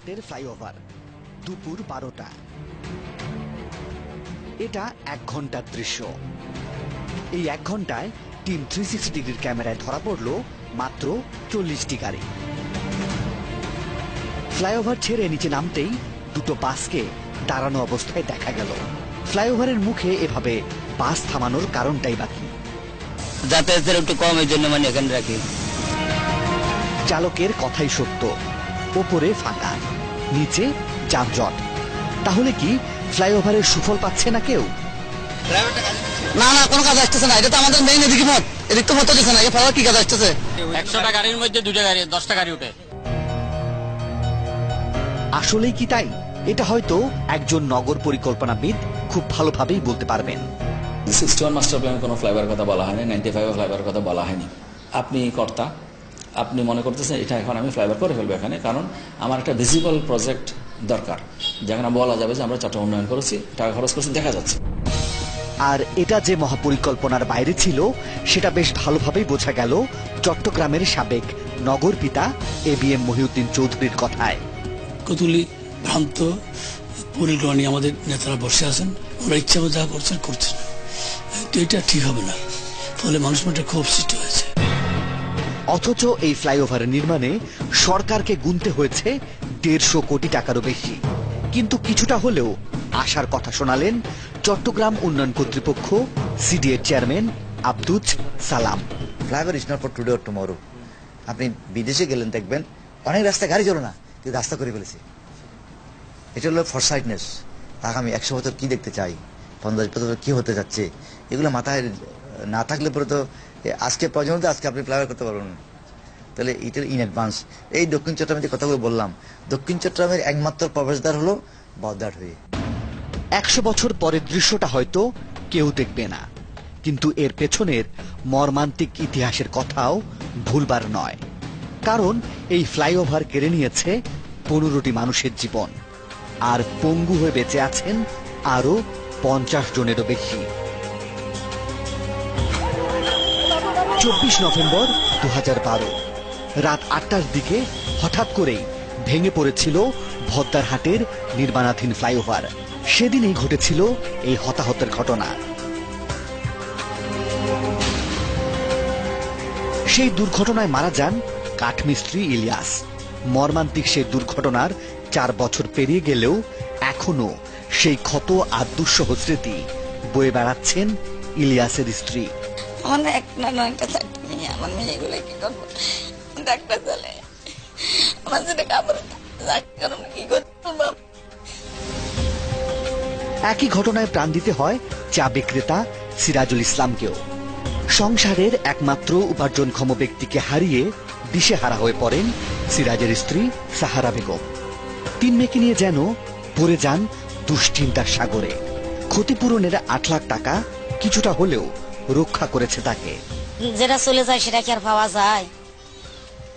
হাটের ফ্লাইওভার, দুপুর 12টা। এটা 1 ঘন্টার দৃশ্য। এই 1 ঘন্টায় টিম 360 ডিগ্রির ক্যামেরায় ধরা পড়ল মাত্র 40টি গাড়ি। ফ্লাইওভার ছেড়ে নিচে নামতেই দুটো বাসকে দাঁড়ানো অবস্থায় দেখা গেল। ফ্লাইওভারের মুখে এভাবে বাস থামানোর কারণটাই বাকি যাতায়াতের একটু কম, এই জন্য মানে এখানে রাখি। চালকের কথাই সত্য, ওপরে ফাঁকা, নিচে যানজট। তাহলে কি ফ্লাইওভারের সুফল পাচ্ছে না কেউ? না না, কোনো কাজ আসতেছে না। এটা তো আমাদের মেইন এদিকে পথ, এদিক তো পথ হচ্ছে না। ফ্লাইওভার কি কাজ আসতেছে? 100টা গাড়ির মধ্যে 2টা গাড়ি, 10টা গাড়ি উঠে। আসলেই কি তাই? এটা হয়তো একজন নগর পরিকল্পনাবিদ খুব ভালোভাবেই বলতে পারবেন। 61 মাস্টার প্ল্যানে কোনো ফ্লাইওভার কথা বলা হয়নি, 95 ফ্লাইওভার কথা বলা হয়নি। আপনি কর্তা, আপনি মনে করতেছেন এটা এখন আমি ফ্লাইওভার করে ফেলবো এখানে, কারণ আমার একটা ভিজিবল প্রজেক্ট দরকার, যেখানে বলা যাবে যে আমরা চট্টগ্রাম উন্নয়ন করেছি, টাকা খরচ করেছি, দেখা যাচ্ছে। আর এটা যে মহাপরিকল্পনার বাইরে ছিল সেটা বেশ ভালোভাবেই বোঝা গেল চট্টগ্রামের সাবেক নগর পিতা ABM মহিউদ্দিন চৌধুরীর কথায়। কতগুলি ভ্রান্ত পরিকল্পনা নিয়ে আমাদের নেতারা বসে আছেন, ওরা ইচ্ছা যা করছেন করছেন, তো এটা ঠিক হবে না। ফলে মানুষ মধ্যে ক্ষোভ সৃষ্টি হয়েছে। অথচ এই ফ্লাইওভার নির্মাণে সরকারকে গুনতে হয়েছে 150 কোটি টাকারও বেশি। কিন্তু কিছুটা হলেও আশার কথা শোনালেন চট্টগ্রাম উন্নয়ন কর্তৃপক্ষ CDA চেয়ারম্যান আব্দুজ সালাম। Flyover is not for today or tomorrow. আপনি বিদেশে গেলেন দেখবেন অনেক রাস্তা গাড়ি চলো না, কিন্তু রাস্তা করে ফেলেছে। এটা হলো ফরসাইটনেস। আগামী 100 বছর কি দেখতে চাই, 50 বছর কি হতে যাচ্ছে, এগুলো মাথায় না থাকলে পরে তো আজকে প্রয়োজন, আজকে আপনি ফ্লাইওভার করতে পারবেন না। তাহলে এটা ইন অ্যাডভান্স। এই দক্ষিণ চট্টগ্রামে যে কথাগুলো বললাম, দক্ষিণ চট্টগ্রামের একমাত্র প্রবেশদ্বার হলো বদ্দার হয়ে। 100 বছর পরের দৃশ্যটা হয়তো কেউ দেখবে না, কিন্তু এর পেছনের মর্মান্তিক ইতিহাসের কথাও ভুলবার নয়। কারণ এই ফ্লাইওভার কেড়ে নিয়েছে 15টি মানুষের জীবন, আর পঙ্গু হয়ে বেঁচে আছেন আরো 50 জনেরও বেশি। 24 নভেম্বর 2012 রাত 8টার দিকে হঠাৎ করেই ভেঙে পড়েছিল ভদ্দারহাটের নির্মাণাধীন ফ্লাইওভার। সেদিনই ঘটেছিল এই হতাহতের ঘটনা। সেই দুর্ঘটনায় মারা যান কাঠমিস্ত্রি ইলিয়াস। মর্মান্তিক সেই দুর্ঘটনার 4 বছর পেরিয়ে গেলেও এখনো সেই ক্ষত আর দুঃসহ স্মৃতি বয়ে বেড়াচ্ছেন ইলিয়াসের স্ত্রী। আমার একটা নয়টা চারটে মেয়ে, আমার মেয়েগুলো কি করবো? ডাক্তার চলে আমার যেটা কাপড় কি করবো? একই ঘটনায় প্রাণ দিতে হয় চা বিক্রেতা সিরাজুল ইসলামকেও। সংসারের একমাত্র উপার্জনক্ষম ব্যক্তিকে হারিয়ে দিশেহারা হয়ে পড়েন সিরাজের স্ত্রী সাহারা বেগম। 3 মেয়েকে নিয়ে যেন পড়ে যান দুশ্চিন্তার সাগরে। ক্ষতিপূরণের 8 লাখ টাকা কিছুটা হলেও রক্ষা করেছে তাকে। যেটা চলে যায় সেটা কি আর পাওয়া যায়?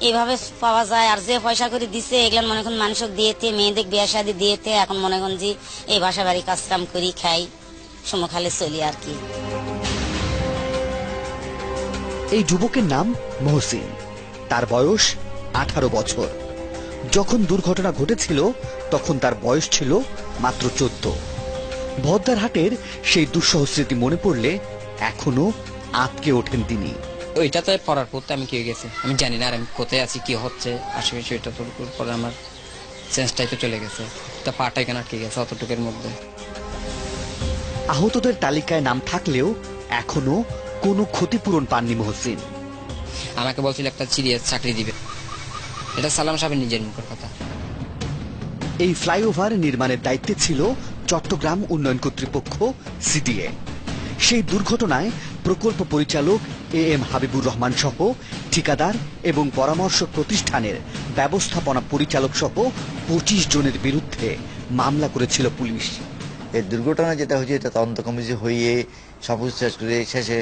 এইভাবে পাওয়া যায়। আর যে পয়সা করে দিছে এগুলো মনে করেন মানুষক দিয়েতে, মেয়েদের বিয়ে শাদী দিয়েতে, এখন মনে করেন যে এই বাসা বাড়ি কাজ কাম করি খাই, সমকালে চলি আর কি। এই যুবকের নাম মহসিন, তার বয়স 18 বছর। যখন দুর্ঘটনা ঘটেছিল তখন তার বয়স ছিল মাত্র 14। ভদ্দারহাটের সেই দুঃসহ স্মৃতি মনে পড়লে এখনো আঁতকে ওঠেন তিনি। ওইটাতে পড়ার পর আমি কি হয়ে গেছে আমি জানি না, আর আমি কোথায় আছি, কি হচ্ছে আশেপাশে, ওইটা তোর পরে আমার সেন্সটাই তো চলে গেছে, তা পাটাই কেন আটকে গেছে অতটুকুর মধ্যে। আহতদের তালিকায় নাম থাকলেও এখনো কোনো ক্ষতিপূরণ পাননি মহসিন। আমাকে বলছিল একটা সিরিয়াস চাকরি দিবে, এটা সালাম সাহেবের নিজের মুখের কথা। এই ফ্লাইওভার নির্মাণের দায়িত্বে ছিল চট্টগ্রাম উন্নয়ন কর্তৃপক্ষ CDA। সেই দুর্ঘটনায় প্রকল্প পরিচালক AM হাবিবুর রহমান সহ ঠিকাদার এবং পরামর্শক প্রতিষ্ঠানের ব্যবস্থাপনা পরিচালক সহ 25 জনের বিরুদ্ধে মামলা করেছিল পুলিশ। এই দুর্ঘটনা যেটা হয়েছে এটা তদন্ত কমিটি হয়ে সবকিছু শেষ করে শেষে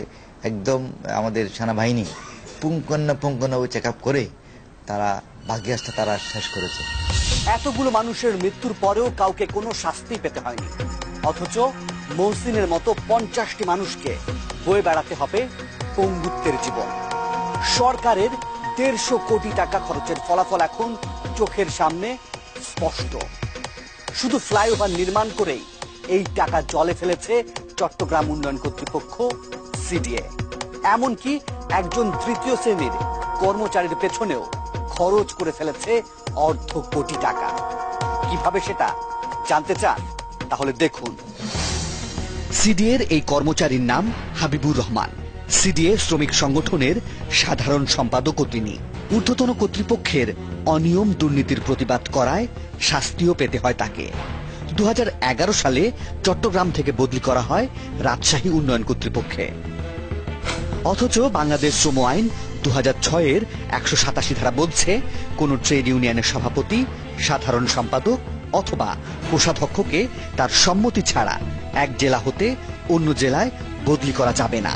একদম আমাদের সেনাবাহিনী পুঙ্খানুপুঙ্খভাবে চেক আপ করে তারা ভাগ্যাসটা তারা শেষ করেছে। এতগুলো মানুষের মৃত্যুর পরেও কাউকে কোনো শাস্তি পেতে হয়নি, অথচ মহসিনের মতো 50টি মানুষকে বয়ে বেড়াতে হবে পঙ্গুত্বের জীবন। সরকারের 150 কোটি টাকা খরচের ফলাফল এখন চোখের সামনে স্পষ্ট। শুধু ফ্লাইওভার নির্মাণ করেই এই টাকা জলে ফেলেছে চট্টগ্রাম উন্নয়ন কর্তৃপক্ষ সিডিএ। এমনকি একজন তৃতীয় শ্রেণীর কর্মচারীর পেছনেও খরচ করে ফেলেছে অর্ধ কোটি টাকা। কিভাবে সেটা জানতে চান? তাহলে দেখুন। সিডিএর এই কর্মচারীর নাম হাবিবুর রহমান। সিডিএ শ্রমিক সংগঠনের সাধারণ সম্পাদকও তিনি। ঊর্ধ্বতন কর্তৃপক্ষের অনিয়ম দুর্নীতির প্রতিবাদ করায় শাস্তিও পেতে হয় তাকে। 2011 সালে চট্টগ্রাম থেকে বদলি করা হয় রাজশাহী উন্নয়ন কর্তৃপক্ষে। অথচ বাংলাদেশ শ্রম আইন 2006-এর 187 ধারা বলছে কোন ট্রেড ইউনিয়নের সভাপতি, সাধারণ সম্পাদক অথবা কোষাধ্যক্ষকে তার সম্মতি ছাড়া এক জেলা হতে অন্য জেলায় বদলি করা যাবে না।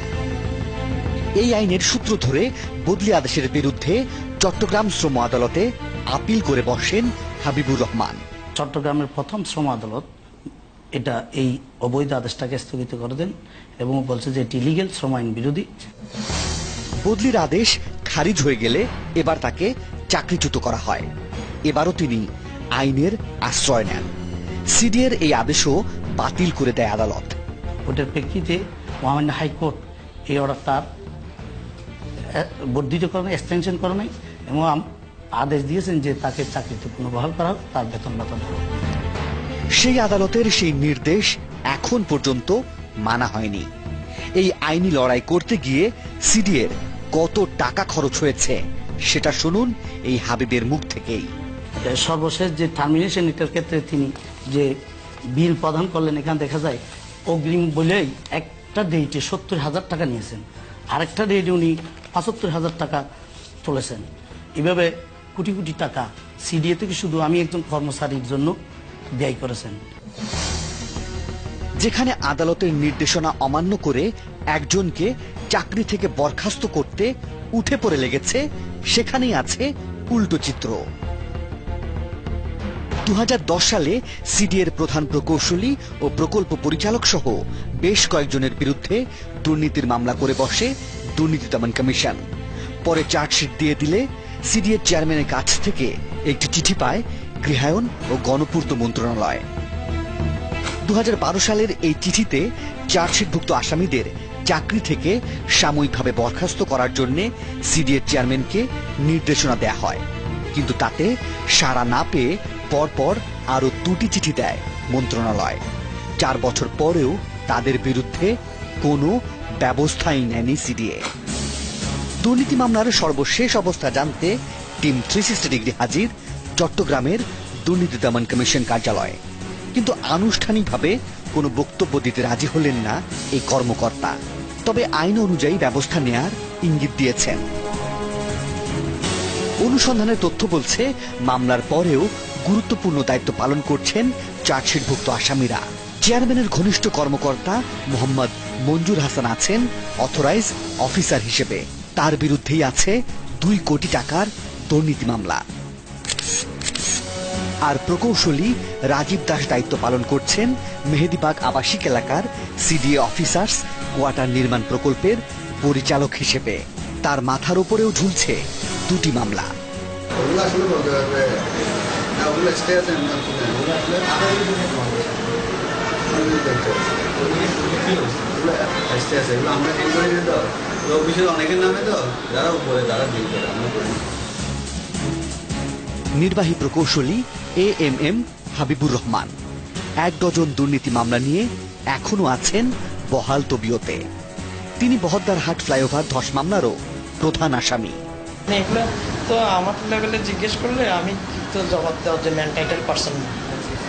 এই আইনের সূত্র ধরে বদলি আদেশের বিরুদ্ধে চট্টগ্রাম শ্রম আদালতে আপিল করে বসেন হাবিবুর রহমান। চট্টগ্রামের প্রথম শ্রম আদালত এটা এই অবৈধ আদেশটাকে স্থগিত করে দেন এবং বলছে যে এটি ইলিগ্যাল, শ্রম আইন বিরোধী। বদলির আদেশ খারিজ হয়ে গেলে এবার তাকে চাকরিচ্যুত করা হয়। এবারও তিনি আইনের আশ্রয় নেন। সিডিএর এই আদেশও বাতিল করে দেয় আদালত। ওটার প্রেক্ষিতে মহামান্য হাইকোর্ট এই অর্ডারটা বর্ধিত করে নাই, এক্সটেনশন করে নাই এবং আদেশ দিয়েছেন যে তাকে চাকরিতে পুনর্বহাল করা হোক, তার বেতন ভাতা দেওয়া হোক। সেই আদালতের সেই নির্দেশ এখন পর্যন্ত মানা হয়নি। এই আইনি লড়াই করতে গিয়ে সিডিএর কত টাকা খরচ হয়েছে সেটা শুনুন এই হাবিবের মুখ থেকেই। সর্বশেষ যে টার্মিনেশন, এটার ক্ষেত্রে তিনি যে বিল প্রদান করলেন, এখানে দেখা যায় অগ্রিম বলেই একটা ডেটে 70,000 টাকা নিয়েছেন, আরেকটা ডেটে উনি 75,000 টাকা তুলেছেন। এভাবে কোটি কোটি টাকা সিডিএ থেকে শুধু আমি একজন কর্মচারীর জন্য ব্যয় করেছেন। যেখানে আদালতের নির্দেশনা অমান্য করে একজনকে চাকরি থেকে বরখাস্ত করতে উঠে পড়ে লেগেছে, সেখানেই আছে উল্টো চিত্র। 2010 সালে সিডিএর প্রধান প্রকৌশলী ও প্রকল্প পরিচালক সহ বেশ কয়েকজনের বিরুদ্ধে দুর্নীতির মামলা করে বসে দুর্নীতি দমন কমিশন। পরে চার্জশিট দিয়ে দিলে সিডিএর চেয়ারম্যানের কাছ থেকে একটি চিঠি পায় গৃহায়ন ও গণপূর্ত মন্ত্রণালয়। 2012 সালের এই চিঠিতে চার্জশিটভুক্ত আসামিদের চাকরি থেকে সাময়িকভাবে বরখাস্ত করার জন্য সিডিএর চেয়ারম্যানকে নির্দেশনা দেয়া হয়, কিন্তু তাতে সাড়া না পেয়ে পরপর আরো 2টি চিঠি দেয় মন্ত্রণালয়। 4 বছর পরেও তাদের বিরুদ্ধে কোনো ব্যবস্থাই নেয়নি সিডিএ। দুর্নীতি মামলার সর্বশেষ অবস্থা জানতে টিম 360 ডিগ্রি হাজির চট্টগ্রামের দুর্নীতি দমন কমিশন কার্যালয়ে, কিন্তু আনুষ্ঠানিকভাবে কোনো বক্তব্য দিতে রাজি হলেন না এই কর্মকর্তা। তবে আইন অনুযায়ী ব্যবস্থা নেয়ার ইঙ্গিত দিয়েছেন। অনুসন্ধানের তথ্য বলছে মামলার পরেও গুরুত্বপূর্ণ দায়িত্ব পালন করছেন চার্জশিটভুক্ত আসামিরা। চেয়ারম্যানের ঘনিষ্ঠ কর্মকর্তা মোহাম্মদ মঞ্জুর হাসান আছেন অথরাইজ অফিসার হিসেবে। তার বিরুদ্ধেই আছে 2 কোটি টাকার দুর্নীতি মামলা। আর প্রকৌশলী রাজীব দাস দায়িত্ব পালন করছেন মেহেদীবাগ আবাসিক এলাকার সিডিএ অফিসার্স কোয়ার্টার নির্মাণ প্রকল্পের পরিচালক হিসেবে। তার মাথার উপরেও ঝুলছে 2টি মামলা। নির্বাহী প্রকৌশলী AMM হাবিবুর রহমান 1 ডজন দুর্নীতি মামলা নিয়ে এখনো আছেন বহাল তবিয়তে। তিনি বহদ্দারহাট ফ্লাইওভার ধস মামলারও প্রধান আসামি। এগুলো তো আমার লেভেলে জিজ্ঞেস করলে আমি তো জবাব দেওয়ার যে man title person,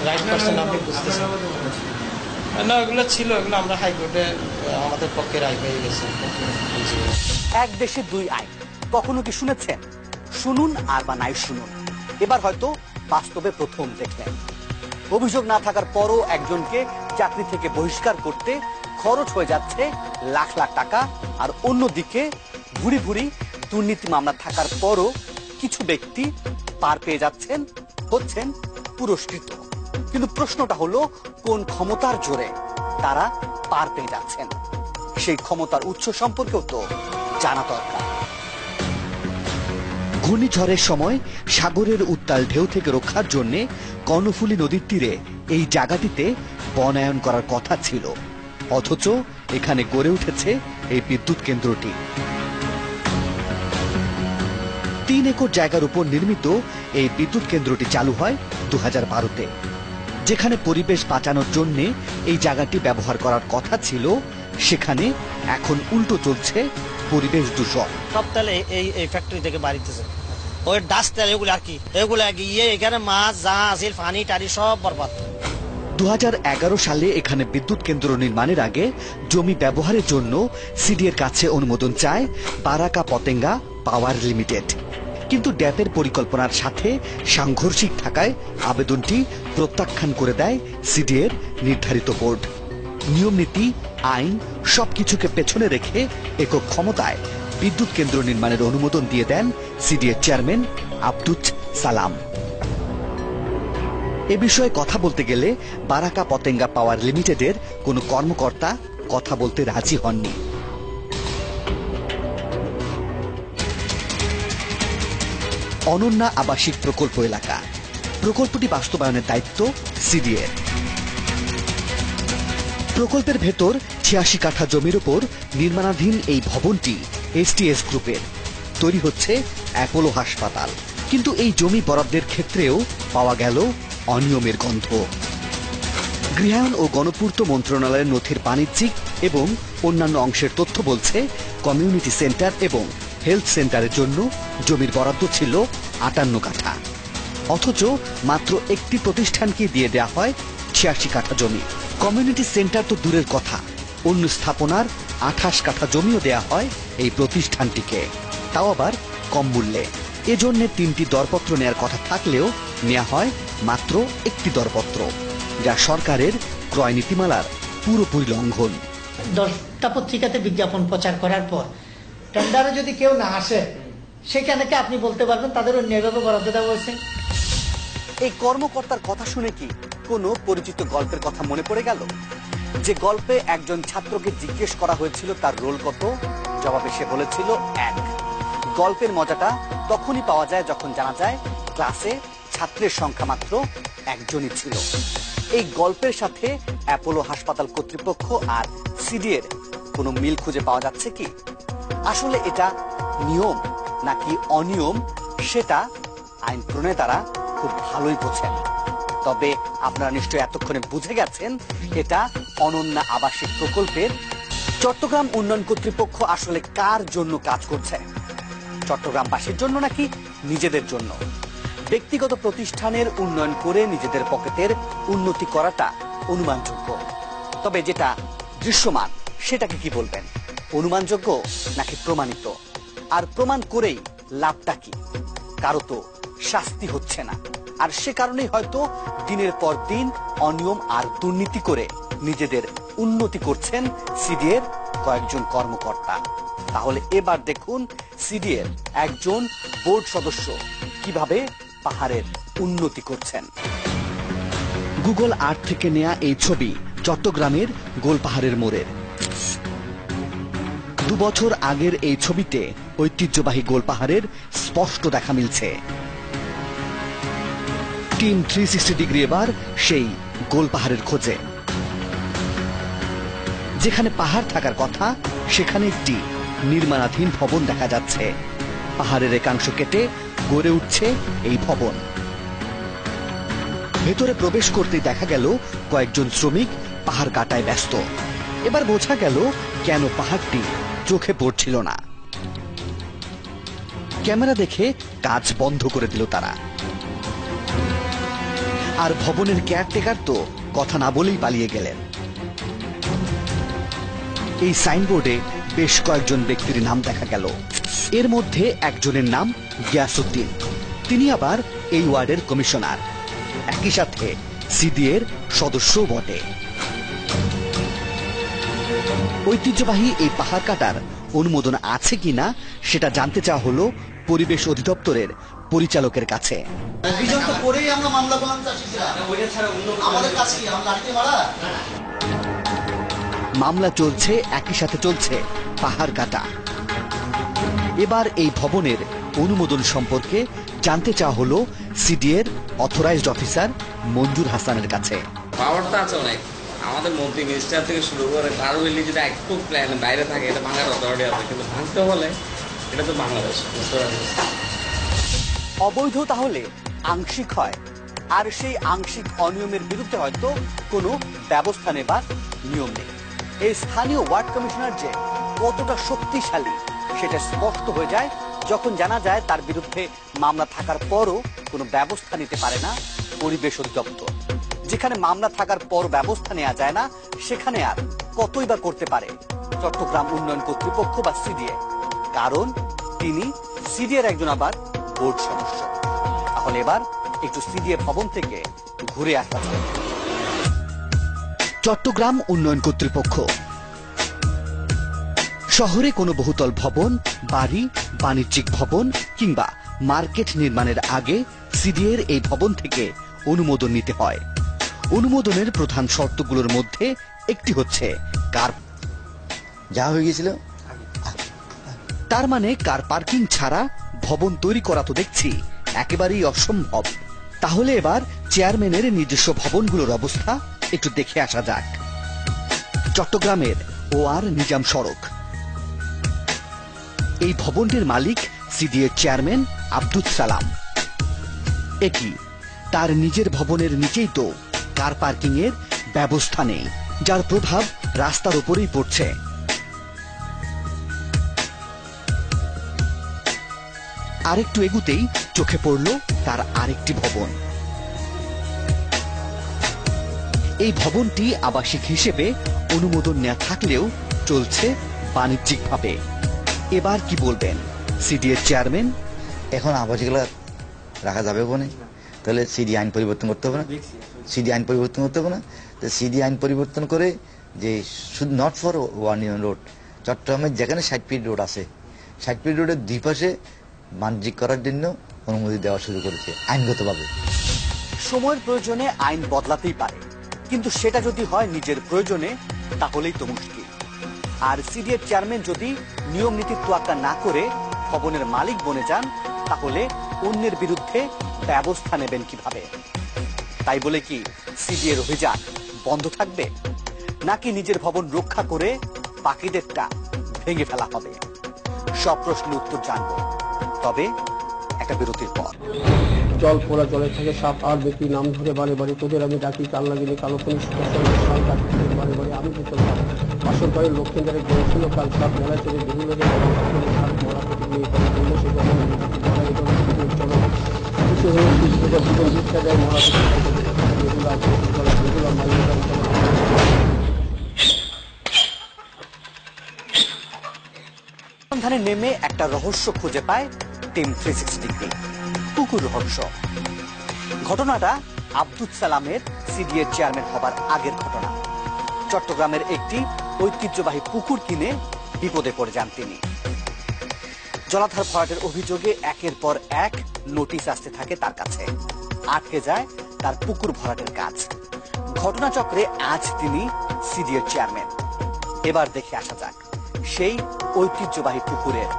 right person আপনি বুঝতেছেন না। ওগুলো ছিল, ওগুলো আমরা হাইকোর্টে আমাদের পক্ষে রায় পেয়ে গেছে। এক দেশে 2 আইন, কখনো কি শুনেছেন? শুনুন আর বা নাই শুনুন, এবার হয়তো বাস্তবে প্রথম দেখলেন। অভিযোগ না থাকার পরও একজনকে চাকরি থেকে বহিষ্কার করতে খরচ হয়ে যাচ্ছে লাখ লাখ টাকা, আর অন্যদিকে ভুরি ভুরি দুর্নীতি মামলা থাকার পরও কিছু ব্যক্তি পার পেয়ে যাচ্ছেন, হচ্ছেন পুরস্কৃত। কিন্তু প্রশ্নটা হলো কোন ক্ষমতার জোরে তারা পার পেয়ে যাচ্ছেন? সেই ক্ষমতার উৎস সম্পর্কেও তো জানা দরকার। ঘূর্ণিঝড়ের সময় সাগরের উত্তাল ঢেউ থেকে রক্ষার জন্য কর্ণফুলী নদীর তীরে এই জায়গাটিতে বনায়ন করার কথা ছিল, অথচ এখানে গড়ে উঠেছে এই বিদ্যুৎ কেন্দ্রটি। 3 একর জায়গার উপর নির্মিত এই বিদ্যুৎ কেন্দ্রটি চালু হয় 2012-তে। যেখানে পরিবেশ বাঁচানোর জন্য এই জায়গাটি ব্যবহার করার কথা ছিল, সেখানে এখন উল্টো চলছে পরিবেশ দূষণ। সব তেলে এই ফ্যাক্টরি থেকে বাড়িতেছে, ওই ডাস্ট তেল এগুলো আর কি, এগুলো গিয়ে এখানে মাছ যা আছে পানি টানি সব বরবাদ। 2011 সালে এখানে বিদ্যুৎ কেন্দ্র নির্মাণের আগে জমি ব্যবহারের জন্য সিডিএর কাছে অনুমোদন চায় বারাকা পতেঙ্গা পাওয়ার লিমিটেড, কিন্তু ড্যাপের পরিকল্পনার সাথে সাংঘর্ষিক থাকায় আবেদনটি প্রত্যাখ্যান করে দেয় সিডিএর নির্ধারিত বোর্ড। নিয়মনীতি, আইন সবকিছুকে পেছনে রেখে একক ক্ষমতায় বিদ্যুৎ কেন্দ্র নির্মাণের অনুমোদন দিয়ে দেন সিডিএর চেয়ারম্যান আব্দুচ সালাম। এ বিষয়ে কথা বলতে গেলে বারাকা পতেঙ্গা পাওয়ার লিমিটেডের কোনো কর্মকর্তা কথা বলতে রাজি হননি। অনন্যা আবাসিক প্রকল্প এলাকা, প্রকল্পটি বাস্তবায়নের দায়িত্ব সিডিএর। প্রকল্পের ভেতর 86 কাঠা জমির উপর নির্মাণাধীন এই ভবনটি এসটিএস গ্রুপের। তৈরি হচ্ছে অ্যাপোলো হাসপাতাল, কিন্তু এই জমি বরাদ্দের ক্ষেত্রেও পাওয়া গেল অনিয়মের গন্ধ। গৃহায়ন ও গণপূর্ত মন্ত্রণালয়ের নথির বাণিজ্যিক এবং অন্যান্য অংশের তথ্য বলছে, কমিউনিটি সেন্টার এবং হেলথ সেন্টারের জন্য জমির বরাদ্দ ছিল 58 কাঠা, অথচ মাত্র একটি প্রতিষ্ঠানকে দিয়ে দেয়া হয় 86 কাঠা জমি। কমিউনিটি সেন্টার তো দূরের কথা, অন্য স্থাপনার 28 কাঠা জমিও দেয়া হয় এই প্রতিষ্ঠানটিকে, তাও আবার কম মূল্যে। এজন্য 3টি দরপত্র নেয়ার কথা থাকলেও নেওয়া হয় মাত্র একটি দরপত্র, যা সরকারের ক্রয় নীতিমালার পুরোপুরি লঙ্ঘন। 10টা পত্রিকাতে বিজ্ঞাপন প্রচার করার পর টেন্ডারে যদি কেউ না আসে, সেখানে কি আপনি বলতে পারবেন তাদের অন্যভাবে বরাদ্দ দেওয়া হয়েছে? এই কর্মকর্তার কথা শুনে কি কোনো পরিচিত গল্পের কথা মনে পড়ে গেল? যে গল্পে একজন ছাত্রকে জিজ্ঞেস করা হয়েছিল তার রোল কত, জবাবে সে বলেছিল 1। গল্পের মজাটা তখনই পাওয়া যায় যখন জানা যায় ক্লাসে ছাত্রের সংখ্যা মাত্র 1জনই ছিল। এই গল্পের সাথে অ্যাপোলো হাসপাতাল কর্তৃপক্ষ আর সিডিএর কোনো মিল খুঁজে পাওয়া যাচ্ছে কি? আসলে এটা নিয়ম নাকি অনিয়ম, সেটা আইন প্রণেতারা খুব ভালোই বোঝেন। তবে আপনারা নিশ্চয়ই এতক্ষণে বুঝে গেছেন এটা অনন্যা আবাসিক প্রকল্পের। চট্টগ্রাম উন্নয়ন কর্তৃপক্ষ আসলে কার জন্য কাজ করছে? চট্টগ্রামবাসীর জন্য নাকি নিজেদের জন্য? ব্যক্তিগত প্রতিষ্ঠানের উন্নয়ন করে নিজেদের পকেটের উন্নতি করাটা অনুমানযোগ্য, তবে যেটা দৃশ্যমান সেটাকে কি বলবেন? অনুমানযোগ্য নাকি প্রমাণিত? আর প্রমাণ করেই লাভটা কি? কারো তো শাস্তি হচ্ছে না, আর সে কারণেই হয়তো দিনের পর দিন অনিয়ম আর দুর্নীতি করে নিজেদের উন্নতি করছেন সিডিএর কয়েকজন কর্মকর্তা। তাহলে এবার দেখুন সিডিএর একজন বোর্ড সদস্য কিভাবে পাহাড়ের উন্নতি করছেন। গুগল আর্থ থেকে নেয়া এই ছবি চট্টগ্রামের গোলপাহাড়ের মোড়ের। 2 বছর আগের এই ছবিতে ঐতিহ্যবাহী গোলপাহাড়ের স্পষ্ট দেখা মিলছে। টিম 360 ডিগ্রি এবার সেই গোলপাহাড়ের খোঁজে। যেখানে পাহাড় থাকার কথা, সেখানে একটি নির্মাণাধীন ভবন দেখা যাচ্ছে। পাহাড়ের একাংশ কেটে গড়ে উঠছে এই ভবন। ভেতরে প্রবেশ করতেই দেখা গেল কয়েকজন শ্রমিক পাহাড় কাটায় ব্যস্ত। এবার বোঝা গেল কেন পাহাড়টি চোখে পড়ছিল না। ক্যামেরা দেখে কাজ বন্ধ করে দিল তারা। আর ভবনের কেয়ারটেকার তো কথা না বলেই পালিয়ে গেলেন। এই সাইনবোর্ডে বেশ কয়েকজন ব্যক্তির নাম দেখা গেল। এর মধ্যে একজনের নাম গিয়াসউদ্দিন, তিনি আবার এই ওয়ার্ডের কমিশনার, একই সাথে সিডিএর সদস্যও বটে। ঐতিহ্যবাহী এই পাহাড় কাটার অনুমোদন আছে কিনা সেটা জানতে চাওয়া হলো পরিবেশ অধিদপ্তরের পরিচালকের কাছে। মামলা চলছে, একই সাথে চলছে পাহাড় কাটা। এবার এই ভবনের অনুমোদন সম্পর্কে জানতে চাওয়া হলো সিডিএর অথরাইজড অফিসার মঞ্জুর হাসানের কাছে। পাওয়ারটা আছে অনেক, আমাদের মন্ত্রী মিনিস্টার থেকে শুরু করে কারো মিলি যদি একটু প্ল্যান বাইরে থাকে এটা ভাঙার অথরিটি আছে, কিন্তু ভাঙতে হলে এটা তো বাংলাদেশ। অবৈধ তাহলে আংশিক হয়, আর সেই আংশিক অনিয়মের বিরুদ্ধে হয়তো কোনো ব্যবস্থা নেবার নিয়ম নেই। এই স্থানীয় ওয়ার্ড কমিশনার যে কতটা শক্তিশালী সেটা স্পষ্ট হয়ে যায় যখন জানা যায় তার বিরুদ্ধে মামলা থাকার পরও কোনো ব্যবস্থা নিতে পারে না পরিবেশ অধিদপ্তর। যেখানে মামলা থাকার পর ব্যবস্থা নেওয়া যায় না, সেখানে আর কতই বা করতে পারে চট্টগ্রাম উন্নয়ন কর্তৃপক্ষ বা সিডিএ, কারণ তিনি সিডিএর একজন আবার বোর্ড সদস্য। তাহলে এবার একটু সিডিএ ভবন থেকে ঘুরে আসা যায়। চট্টগ্রাম উন্নয়ন কর্তৃপক্ষ শহরে কোনো বহুতল ভবন, বাড়ি, বাণিজ্যিক ভবন কিংবা মার্কেট নির্মাণের আগে সিডিএর এই ভবন থেকে অনুমোদন নিতে হয়। অনুমোদনের প্রধান শর্তগুলোর মধ্যে একটি হচ্ছে কার যা হয়ে গিয়েছিল, তার মানে কার পার্কিং ছাড়া ভবন তৈরি করা তো দেখছি একেবারেই অসম্ভব। তাহলে এবার চেয়ারম্যানের নিজস্ব ভবনগুলোর অবস্থা একটু দেখে আসা যাক। চট্টগ্রামের OR নিজাম সড়ক, এই ভবনটির মালিক সিডিএর চেয়ারম্যান আব্দুস সালাম। একই তার নিজের ভবনের নিচেই তো কার পার্কিং এর ব্যবস্থা নেই, যার প্রভাব রাস্তার উপরেই পড়ছে। আরেকটু এগুতেই চোখে পড়ল তার আরেকটি ভবন। এই ভবনটি আবাসিক হিসেবে অনুমোদন নেওয়া থাকলেও চলছে বাণিজ্যিকভাবে। এবার কি বলবেন সিডিএর চেয়ারম্যান? এখন আবাসিক রাখা যাবে ওখানে, তাহলে সিডি আইন পরিবর্তন করতে হবে না? সিডি আইন পরিবর্তন করতে হবে না? তো সিডি আইন পরিবর্তন করে যে শুধু not for one union road, চট্টগ্রামের যেখানে 60 ফিট রোড আছে, 60 ফিট রোডের দুই পাশে বাণিজ্যিক করার জন্য অনুমতি দেওয়া শুরু করেছে আইনগতভাবে। সময়ের প্রয়োজনে আইন বদলাতেই পারে, কিন্তু সেটা যদি হয় নিজের প্রয়োজনে তাহলেই তো মুশকিল। আর সিডিএর চেয়ারম্যান যদি নিয়ম নীতির তোয়াক্কা না করে ভবনের মালিক বনে যান, তাহলে অন্যের বিরুদ্ধে ব্যবস্থা নেবেন কিভাবে? তাই বলে কি সিডিএর অভিযান বন্ধ থাকবে, নাকি নিজের ভবন রক্ষা করে বাকিদেরটা ভেঙে ফেলা হবে? সব প্রশ্নের উত্তর জানব, তবে একটা বিরতির পর। জল পোড়া জলে থেকে 7-8 ব্যক্তি নাম ধরে বারে বারে তোদের আমি ডাকি, কাল লাগিলে কালক্ষণী বারে বারে আমি তো চলতাম বাসর বাড়ির লক্ষ্মীদের গড়েছিল কাল সাত মেলা থেকে বিভিন্ন সন্ধানে নেমে একটা রহস্য খুঁজে পায় টিম 360 ডিগ্রি, পুকুর রহস্য। ঘটনাটা আব্দুস সালামের সিডিএর চেয়ারম্যান হবার আগের ঘটনা। চট্টগ্রামের একটি ঐতিহ্যবাহী পুকুর কিনে বিপদে পড়ে যান তিনি। জলাধার ভরাটের অভিযোগে একের পর এক নোটিশ আসতে থাকে তার কাছে, আটকে যায় তার পুকুর ভরাটের কাজ। ঘটনাচক্রে আজ তিনি সিডিএর চেয়ারম্যান। এবার দেখে আসা যাক সেই ঐতিহ্যবাহী পুকুরের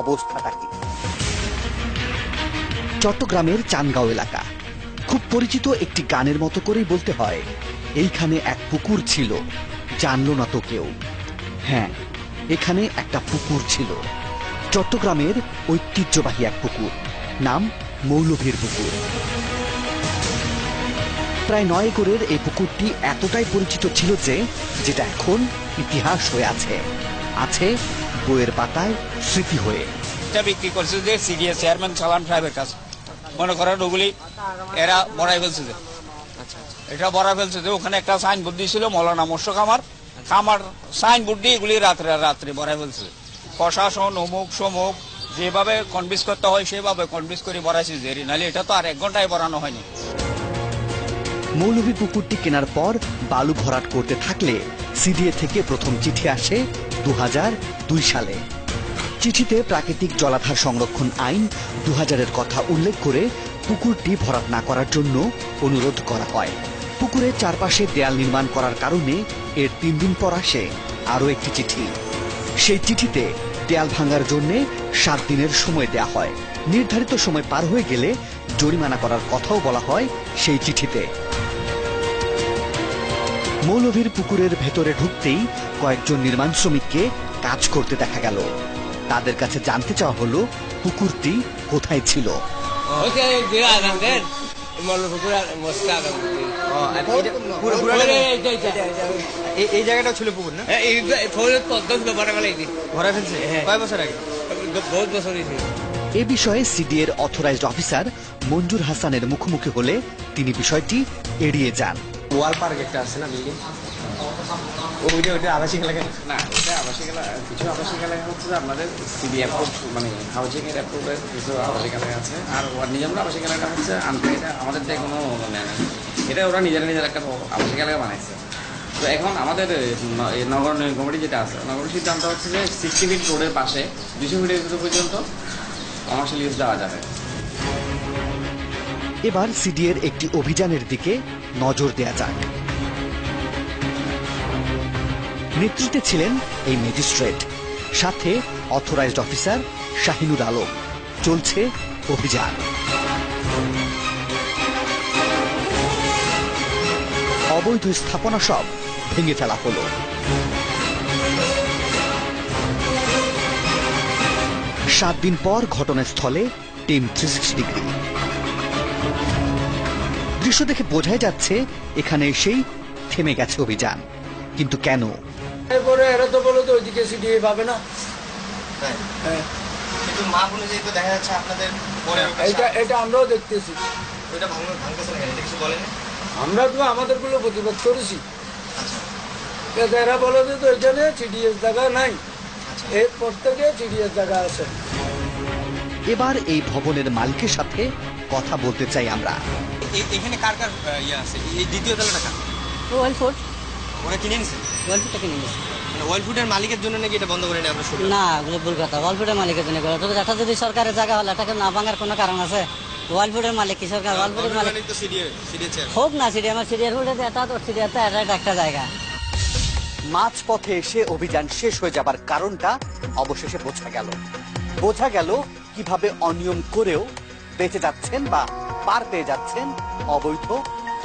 অবস্থাটা কি। চট্টগ্রামের চানগাঁও এলাকা, খুব পরিচিত একটি গানের মতো করেই বলতে হয়, এইখানে এক পুকুর ছিল, জানলো না তো কেউ। হ্যাঁ, এখানে একটা পুকুর ছিল, চট্টগ্রামের ঐতিহ্যবাহী এক পুকুর, নাম মৌলভীর পুকুর। প্রায় 9 একরের এই পুকুরটি এতটাই পরিচিত ছিল যে যেটা এখন ইতিহাস হয়ে আছে, আছে বইয়ের পাতায় স্মৃতি হয়ে। এটা বিক্রি করছে যে সিডিএ চেয়ারম্যান সালাম সাহেবের কাছে, মনে করেন ওগুলি এরা বড়াই ফেলছে যে, এটা বড়াই ফেলছে যে ওখানে একটা সাইনবোর্ড দিয়েছিল মৌলানা মোর্শেদ খামার সাইনবোর্ড দিয়ে এগুলি রাত্রে বড়াই ফেলছে। প্রশাসন অমুক সমুক যেভাবে কনভিন্স করতে হয় সেভাবে কনভিন্স করে বড়াইছে যে, নাহলে এটা তো আর 1 ঘন্টায় বড়ানো হয়নি। মৌলভী পুকুরটি কেনার পর বালু ভরাট করতে থাকলে সিডিএ থেকে প্রথম চিঠি আসে 2002 সালে। চিঠিতে প্রাকৃতিক জলাধার সংরক্ষণ আইন 2000-এর কথা উল্লেখ করে পুকুরটি ভরাট না করার জন্য অনুরোধ করা হয়। পুকুরের চারপাশে দেয়াল নির্মাণ করার কারণে এর 3 দিন পর আসে আরো একটি চিঠি। সেই চিঠিতে দেয়াল ভাঙার জন্য 7 দিনের সময় দেয়া হয়। নির্ধারিত সময় পার হয়ে গেলে জরিমানা করার কথাও বলা হয় সেই চিঠিতে। মৌলভীর পুকুরের ভেতরে ঢুকতেই কয়েকজন নির্মাণ শ্রমিককে কাজ করতে দেখা গেল। তাদের কাছে জানতে চাওয়া হলো পুকুরটি কোথায় ছিল। এই জায়গাটা ছিল পুকুর না? ভরা ফেলছে কয় বছর আগে? বহুত বছর। এ বিষয়ে সিডিএর অথরাইজড অফিসার মঞ্জুর হাসানের মুখোমুখি হলে তিনি বিষয়টি এড়িয়ে যান। ওয়াল পার্ক একটা আছে না বিল্ডিং, ওইটা আবাসিক এলাকা না, ওটা আবাসিক এলাকা। কিছু আবাসিক এলাকা হচ্ছে যে আপনাদের সিডি অ্যাপ্রুভ, মানে হাউজিং এর অ্যাপ্রুভের কিছু আবাসিক এলাকা আছে। আর নিজামপুর আবাসিক এলাকা হচ্ছে এটা আমাদের থেকে কোনো মানে এটা ওরা নিজের একটা আবাসিক এলাকা বানাইছে। তো এখন আমাদের নগর কমিটি যেটা আছে, নগর সিদ্ধান্ত হচ্ছে যে 60 ফিট রোডের পাশে 200 ফিটের ভিতর পর্যন্ত কমার্শিয়াল ইউজ দেওয়া যাবে। এবার সিডিএর একটি অভিযানের দিকে নজর দেয়া যাক। নেতৃত্বে ছিলেন এই ম্যাজিস্ট্রেট, সাথে অথরাইজড অফিসার শাহিনুর আলম। চলছে অভিযান। অবৈধ স্থাপনা সব ভেঙে ফেলা হলো। সাত দিন পর ঘটনাস্থলে টিম 360 ডিগ্রি। দৃশ্য দেখে বোঝাই যাচ্ছে এখানে এসেই থেমে গেছে অভিযান। কিন্তু কেন? এরপরে এরা তো বলো তো ওইদিকে সিডিএ পাবে না। কিন্তু মাপ অনুযায়ী তো দেখা যাচ্ছে আপনাদের এটা আমরাও দেখতেছি। ওইটা ভাঙতেছে না, এটা কিছু বলেনি। আমরা তো আমাদের গুলো প্রতিবাদ করেছি। এরা বলো যে তো এখানে সিডিএস জায়গা নাই, এরপর থেকে সিডিএস জায়গা আছে। এবার এই ভবনের মালিকের সাথে কথা বলতে চাই আমরা। এখানে কার কার ইয়ে আছে? এই দ্বিতীয় তলাটা কার? ওয়াল ফুড। ওরা কিনে নিছে? ওয়াল ফুডটা কিনে নিছে। মানে ওয়াল ফুডের মালিকের জন্য নাকি এটা বন্ধ করে নেয়? আমরা শুনলাম। না, ওগুলো ভুল কথা। ওয়াল ফুডের মালিকের জন্য করে। তবে এটা যদি সরকারের জায়গা হলে এটাকে না ভাঙার কোনো কারণ আছে? ওয়াল ফুডের মালিক কি সরকার? ওয়াল ফুডের মালিক তো সিডিএ চেয়ার হোক না, সিডিএ আমার সিডিএর ফুডে এটা তো সিডিএতে এটা একটা জায়গা। মাঝপথে এসে অভিযান শেষ হয়ে যাবার কারণটা অবশেষে বোঝা গেল কিভাবে অনিয়ম করেও বেঁচে যাচ্ছেন বা পার পেয়ে যাচ্ছেন অবৈধ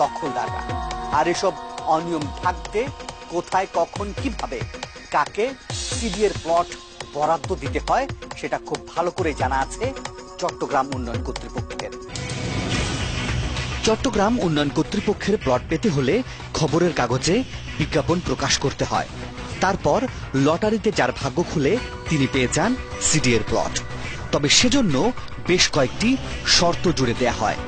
দখলদাররা। আর এসব অনিয়ম থাকতে কোথায়, কখন, কিভাবে, কাকে সিডিএর প্লট বরাদ্দ দিতে হয় সেটা খুব ভালো করে জানা আছে চট্টগ্রাম উন্নয়ন কর্তৃপক্ষের। চট্টগ্রাম উন্নয়ন কর্তৃপক্ষের প্লট পেতে হলে খবরের কাগজে বিজ্ঞাপন প্রকাশ করতে হয়। তারপর লটারিতে যার ভাগ্য খুলে তিনি পেয়ে যান সিডিএর প্লট। তবে সেজন্য বেশ কয়েকটি শর্ত জুড়ে দেয়া হয়।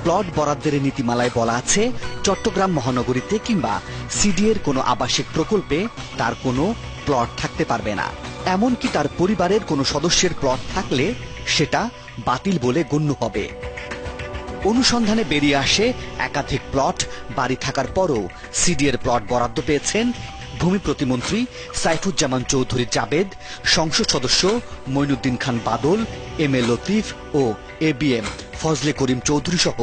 প্লট বরাদ্দের নীতিমালায় বলা আছে, চট্টগ্রাম মহানগরীতে কিংবা সিডিএর কোনো আবাসিক প্রকল্পে তার কোনো প্লট থাকতে পারবে না। এমনকি তার পরিবারের কোনো সদস্যের প্লট থাকলে সেটা বাতিল বলে গণ্য হবে। অনুসন্ধানে বেরিয়ে আসে একাধিক প্লট বাড়ি থাকার পরও সিডিএর প্লট বরাদ্দ পেয়েছেন ভূমি প্রতিমন্ত্রী সাইফুজ্জামান চৌধুরী জাবেদ, সংসদ সদস্য মঈনুদ্দিন খান বাদল, M A Latif O ABM Fazle Karim Chowdhury সহ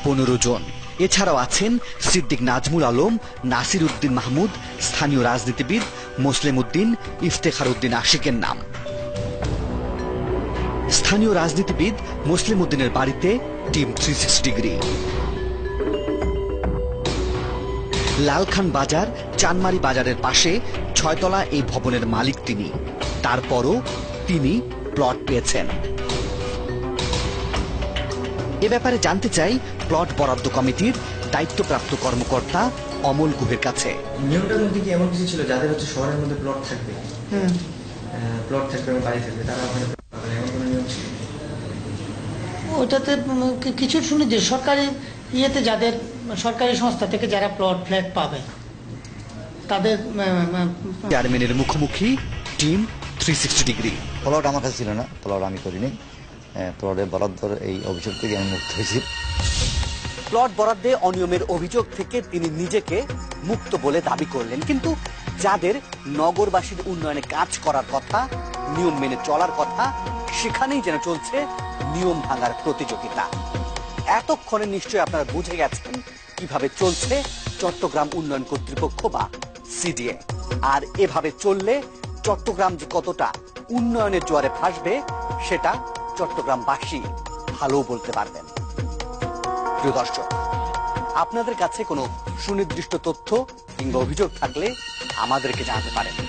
15 জন। এছাড়াও আছেন সিদ্দিক নাজমুল আলম, নাসির উদ্দিন মাহমুদ, স্থানীয় রাজনীতিবিদ মোসলেম উদ্দিন, ইফতেখার উদ্দিন আশিকের নাম। স্থানীয় রাজনীতিবিদ মোসলেম উদ্দিনের বাড়িতে টিম 360 ডিগ্রি। লালখান বাজার, চানমারি বাজারের পাশে 6 তলা এই ভবনের মালিক তিনি। তারপরও তিনি প্লট পেয়েছেন। এ ব্যাপারে জানতে চাই প্লট বরাদ্দ কমিটির দায়িত্বপ্রাপ্ত কর্মকর্তা অমল গুহের কাছে। নিয়মটার মধ্যে কি এমন কিছু ছিল যাদের হচ্ছে শহরের মধ্যে প্লট থাকবে, প্লট থাকবে এবং বাড়ি থাকবে, তারা ওখানে এমন কোনো নিয়ম ছিল? ওটাতে কিছু শুনি যে সরকারি ইয়েতে যাদের সরকারি সংস্থা থেকে যারা প্লট ফ্ল্যাট পাবে তাদের চেয়ারম্যানের মুখোমুখি টিম 360 ডিগ্রি। প্লট আমার কাছে ছিল না, প্লট আমি করিনি। প্লটের বরাদ্দর এই অভিযোগ থেকে আমি মুক্ত হয়েছি। প্লট বরাদ্দে অনিয়মের অভিযোগ থেকে তিনি নিজেকে মুক্ত বলে দাবি করলেন। কিন্তু যাদের নগরবাসীর উন্নয়নে কাজ করার কথা, নিয়ম মেনে চলার কথা, সেখানেই যেন চলছে নিয়ম ভাঙার প্রতিযোগিতা। এতক্ষণে নিশ্চয়ই আপনারা বুঝে গেছেন কিভাবে চলছে চট্টগ্রাম উন্নয়ন কর্তৃপক্ষ বা সিডিএ। আর এভাবে চললে চট্টগ্রাম যে কতটা উন্নয়নের জোয়ারে ভাসবে সেটা চট্টগ্রামবাসী ভালো বলতে পারবেন। প্রিয় দর্শক, আপনাদের কাছে কোনো সুনির্দিষ্ট তথ্য কিংবা অভিযোগ থাকলে আমাদেরকে জানাতে পারেন।